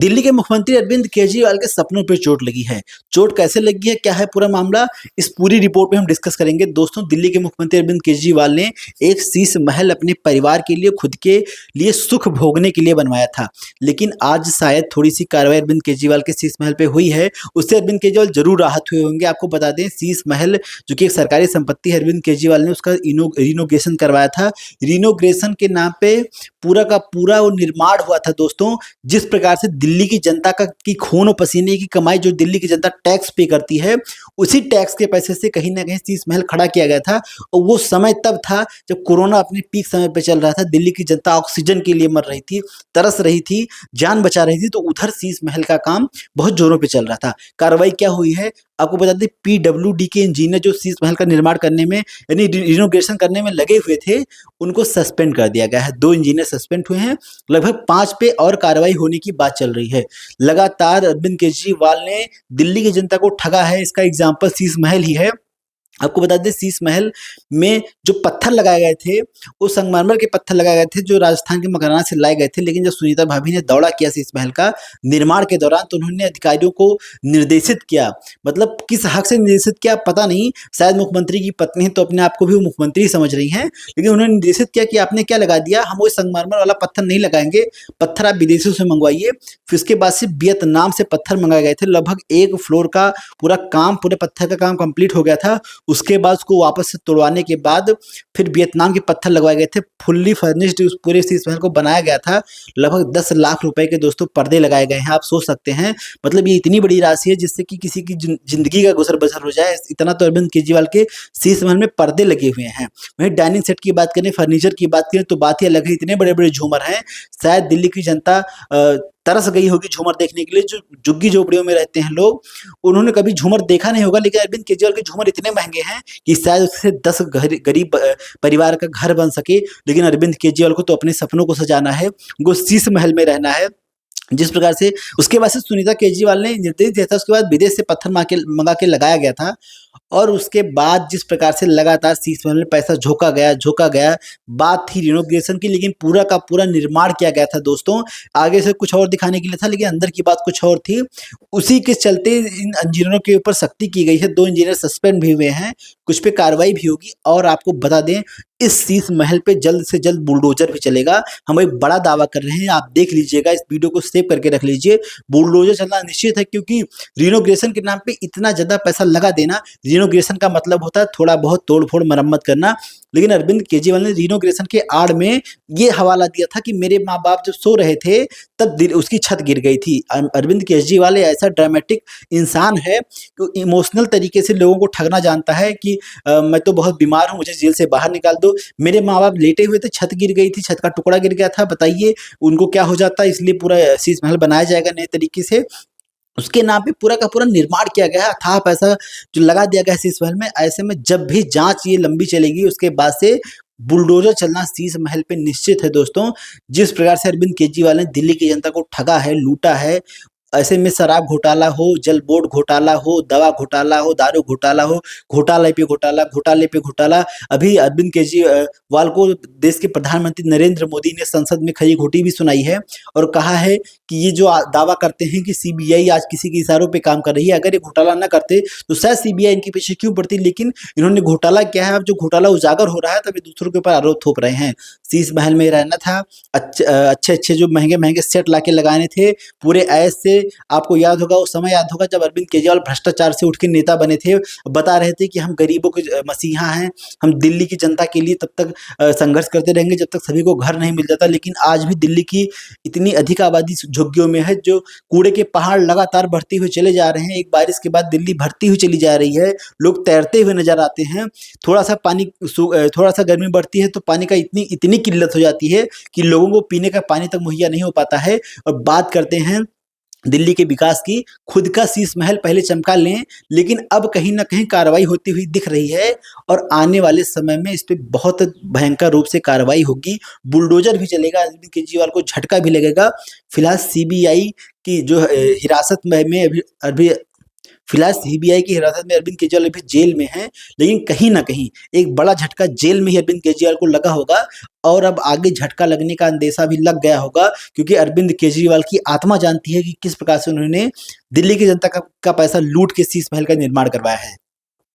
दिल्ली के मुख्यमंत्री अरविंद केजरीवाल के सपनों पर चोट लगी है। चोट कैसे लगी है, क्या है पूरा मामला, इस पूरी रिपोर्ट में हम डिस्कस करेंगे। दोस्तों, दिल्ली के मुख्यमंत्री अरविंद केजरीवाल ने एक शीश महल अपने परिवार के लिए, खुद के लिए सुख भोगने के लिए बनवाया था, लेकिन आज शायद थोड़ी सी कार्रवाई अरविंद केजरीवाल के शीश महल पे हुई है, उससे अरविंद केजरीवाल जरूर राहत हुए होंगे। आपको बता दें, शीश महल जो कि एक सरकारी संपत्ति है, अरविंद केजरीवाल ने उसका रिनोवेशन करवाया था। रिनोवेशन के नाम पे पूरा का पूरा वो निर्माण हुआ था। दोस्तों, जिस प्रकार से दिल्ली की जनता का की खून और पसीने की कमाई, जो दिल्ली की जनता टैक्स पे करती है, उसी टैक्स के पैसे से कहीं ना कहीं शीश महल खड़ा किया गया था। और वो समय तब था जब कोरोना अपने पीक समय पे चल रहा था, दिल्ली की जनता ऑक्सीजन के लिए मर रही थी, तरस रही थी, जान बचा रही थी, तो उधर शीश महल का काम बहुत जोरों पे चल रहा था। कार्रवाई क्या हुई है आपको बता दें, पीडब्ल्यूडी के इंजीनियर जो शीश महल का निर्माण करने में, यानी रिनोवेशन करने में लगे हुए थे, उनको सस्पेंड कर दिया गया है। 2 इंजीनियर सस्पेंड हुए हैं, लगभग 5 पे और कार्रवाई होने की बात चल रही है। लगातार अरविंद केजरीवाल ने दिल्ली की जनता को ठगा है, इसका एग्जाम्पल शीश महल ही है। आपको बता दें, शीश महल में जो पत्थर लगाए गए थे, वो संगमरमर के पत्थर लगाए गए थे, जो राजस्थान के मकराना से लाए गए थे। लेकिन जब सुनीता भाभी ने दौड़ा किया शीश महल का निर्माण के दौरान, तो उन्होंने अधिकारियों को निर्देशित किया, मतलब किस हक से निर्देशित किया पता नहीं, शायद मुख्यमंत्री की पत्नी है तो अपने आप को भी वो मुख्यमंत्री समझ रही हैं, लेकिन उन्होंने निर्देशित किया कि आपने क्या लगा दिया, हम वो संगमरमर वाला पत्थर नहीं लगाएंगे, पत्थर आप विदेशों से मंगवाइए। फिर उसके बाद से वियतनाम से पत्थर मंगाए गए थे, लगभग 1 फ्लोर का पूरा काम, पूरे पत्थर का काम कंप्लीट हो गया था। उसके बाद उसको वापस से तोड़वाने के बाद फिर वियतनाम के पत्थर लगवाए गए थे, फुल्ली फर्निश्ड उस पूरे शीश महल को बनाया गया था। लगभग 10 लाख रुपए के दोस्तों पर्दे लगाए गए हैं। आप सोच सकते हैं, मतलब ये इतनी बड़ी राशि है जिससे कि किसी की जिंदगी का गुजर बसर हो जाए, इतना तो अरविंद केजरीवाल के शीश महल में पर्दे लगे हुए हैं। वहीं डाइनिंग सेट की बात करें, फर्नीचर की बात करें, तो बात ही अलग है। इतने बड़े बड़े झूमर हैं, शायद दिल्ली की जनता तरस गई होगी झूमर देखने के लिए। जो झुग्गी झोपड़ियों में रहते हैं लोग, उन्होंने कभी झूमर देखा नहीं होगा, लेकिन अरविंद केजरीवाल के झूमर इतने महंगे हैं कि शायद उससे 10 गरीब परिवार का घर बन सके। लेकिन अरविंद केजरीवाल को तो अपने सपनों को सजाना है, उनको शीश महल में रहना है। जिस प्रकार से उसके बाद से सुनीता केजरीवाल ने निर्देश दिया था, उसके बाद विदेश से पत्थर मंगा के लगाया गया था, और उसके बाद जिस प्रकार से लगातार शीश महल में पैसा झोंका गया, बात थी रिनोवेशन की, लेकिन पूरा का पूरा निर्माण किया गया था। दोस्तों, आगे से कुछ और दिखाने के लिए था, लेकिन अंदर की बात कुछ और थी। उसी के चलते इन इंजीनियरों के ऊपर सख्ती की गई है। 2 इंजीनियर सस्पेंड भी हुए हैं, कुछ पे कार्रवाई भी होगी। और आपको बता दें, इस शीश महल पे जल्द से जल्द बुलडोजर भी चलेगा। हम एक बड़ा दावा कर रहे हैं, आप देख लीजिएगा, इस वीडियो को सेव करके रख लीजिए। बुलडोजर चलना निश्चित है, क्योंकि रिनोवेशन के नाम पे इतना ज्यादा पैसा लगा देना, रिनोवेशन का मतलब होता है थोड़ा बहुत तोड़-फोड़ मरम्मत करना। लेकिन अरविंद केजरीवाल ने रिनोवेशन के आड़ में ये हवाला दिया था कि मेरे माँ-बाप जब सो रहे थे, तब उसकी छत गिर गई थी। अरविंद केजरीवाल ऐसा ड्रामेटिक इंसान है कि इमोशनल तरीके से लोगों को ठगना जानता है कि मैं तो बहुत बीमार हूँ, मुझे जेल से बाहर निकाल दो। मेरे माँ-बाप लेटे हुए थे, छत गिर गई थी, छत का टुकड़ा गिर गया था, बताइए उनको क्या हो जाता। इसलिए पूरा शीश महल बनाया जाएगा नए तरीके से। उसके नाम पे पूरा का पूरा निर्माण किया गया है, अथाह पैसा जो लगा दिया गया है शीश महल में। ऐसे में जब भी जांच ये लंबी चलेगी, उसके बाद से बुलडोजर चलना शीश महल पे निश्चित है। दोस्तों, जिस प्रकार से अरविंद केजरीवाल ने दिल्ली की जनता को ठगा है, लूटा है, ऐसे में शराब घोटाला हो, जल बोर्ड घोटाला हो, दवा घोटाला हो, दारू घोटाला हो, घोटाले पे घोटाला, घोटाले पे घोटाला। अभी अरविंद केजरीवाल को देश के प्रधानमंत्री नरेंद्र मोदी ने संसद में खरी खोटी भी सुनाई है, और कहा है कि ये जो दावा करते हैं कि सीबीआई आज किसी के इशारों पे काम कर रही है, अगर ये घोटाला ना करते तो शायद सीबीआई इनके पीछे क्यों पड़ती। लेकिन इन्होंने घोटाला किया है। अब जो घोटाला उजागर हो रहा है, तभी दूसरों के ऊपर आरोप थोप रहे हैं। शीश महल में रहना था, अच्छे जो महंगे सेट लाके लगाने थे, पूरे ऐश से। आपको याद होगा, वो समय याद होगा जब अरविंद केजरीवाल भ्रष्टाचार से उठ के नेता बने थे, बता रहे थे कि हम गरीबों के मसीहा हैं, हम दिल्ली की जनता के लिए तब तक संघर्ष करते रहेंगे जब तक सभी को घर नहीं मिल जाता। लेकिन आज भी दिल्ली की इतनी अधिक आबादी झुग्गियों में है, जो कूड़े के पहाड़ लगातार बढ़ते हुए चले जा रहे हैं। एक बारिश के बाद दिल्ली भरती हुई चली जा रही है, लोग तैरते हुए नजर आते हैं। थोड़ा सा गर्मी बढ़ती है तो पानी का इतनी किल्लत हो जाती है कि लोगों को पीने का पानी तक मुहैया नहीं हो पाता है। और बात करते हैं दिल्ली के विकास की, खुद का शीश महल पहले चमका लें, लेकिन अब कहीं न कहीं कार्रवाई होती हुई दिख रही है, और आने वाले समय में इस पे बहुत भयंकर रूप से कार्रवाई होगी। बुलडोजर भी चलेगा, अरविंद केजरीवाल को झटका भी लगेगा। फिलहाल सीबीआई की जो हिरासत में अभी फिलहाल सीबीआई की हिरासत में अरविंद केजरीवाल अभी जेल में हैं, लेकिन कहीं न कहीं एक बड़ा झटका जेल में ही अरविंद केजरीवाल को लगा होगा और अब आगे झटका लगने का अंदेशा भी लग गया होगा, क्योंकि अरविंद केजरीवाल की आत्मा जानती है कि किस प्रकार से उन्होंने दिल्ली की जनता का पैसा लूट के शीश महल का निर्माण करवाया है।